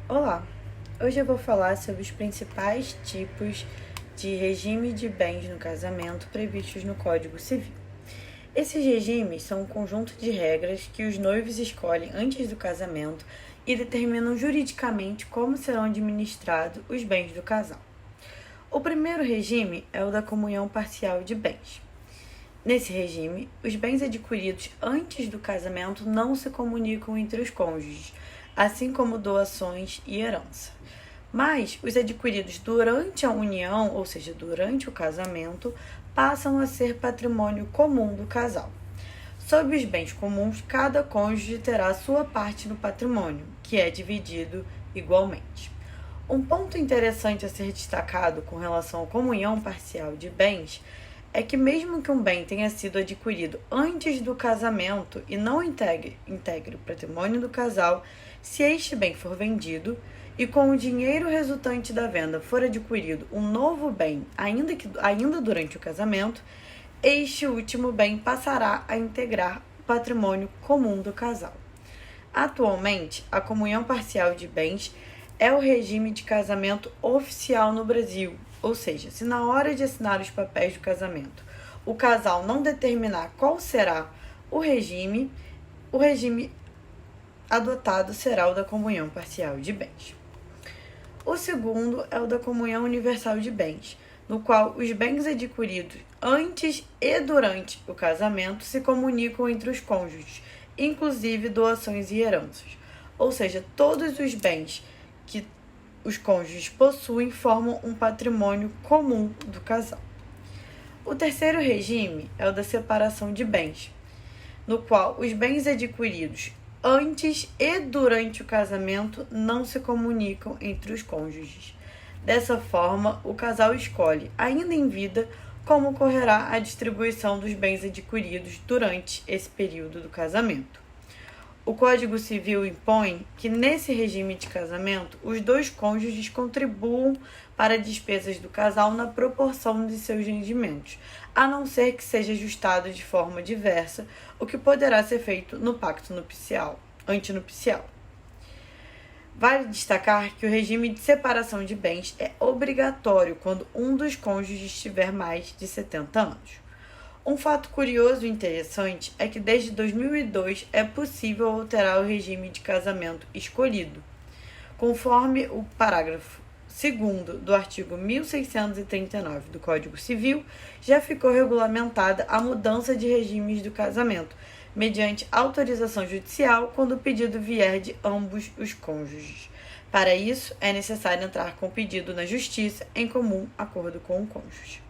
Olá! Hoje eu vou falar sobre os principais tipos de regime de bens no casamento previstos no Código Civil. Esses regimes são um conjunto de regras que os noivos escolhem antes do casamento e determinam juridicamente como serão administrados os bens do casal. O primeiro regime é o da comunhão parcial de bens. Nesse regime, os bens adquiridos antes do casamento não se comunicam entre os cônjuges, assim como doações e herança. Mas os adquiridos durante a união, ou seja, durante o casamento, passam a ser patrimônio comum do casal. Sob os bens comuns, cada cônjuge terá sua parte no patrimônio, que é dividido igualmente. Um ponto interessante a ser destacado com relação à comunhão parcial de bens é que mesmo que um bem tenha sido adquirido antes do casamento e não integre o patrimônio do casal, se este bem for vendido e com o dinheiro resultante da venda for adquirido um novo bem, ainda durante o casamento, este último bem passará a integrar o patrimônio comum do casal. Atualmente, a comunhão parcial de bens é o regime de casamento oficial no Brasil, ou seja, se na hora de assinar os papéis do casamento o casal não determinar qual será o regime adotado será o da comunhão parcial de bens. O segundo é o da comunhão universal de bens, no qual os bens adquiridos antes e durante o casamento se comunicam entre os cônjuges, inclusive doações e heranças, ou seja, todos os bens que os cônjuges possuem formam um patrimônio comum do casal. O terceiro regime é o da separação de bens, no qual os bens adquiridos antes e durante o casamento não se comunicam entre os cônjuges. Dessa forma, o casal escolhe, ainda em vida, como ocorrerá a distribuição dos bens adquiridos durante esse período do casamento. O Código Civil impõe que, nesse regime de casamento, os dois cônjuges contribuam para despesas do casal na proporção de seus rendimentos, a não ser que seja ajustado de forma diversa, o que poderá ser feito no pacto antinupcial. Vale destacar que o regime de separação de bens é obrigatório quando um dos cônjuges tiver mais de 70 anos. Um fato curioso e interessante é que desde 2002 é possível alterar o regime de casamento escolhido. Conforme o parágrafo 2º do artigo 1639 do Código Civil, já ficou regulamentada a mudança de regimes do casamento, mediante autorização judicial quando o pedido vier de ambos os cônjuges. Para isso, é necessário entrar com o pedido na Justiça em comum acordo com o cônjuge.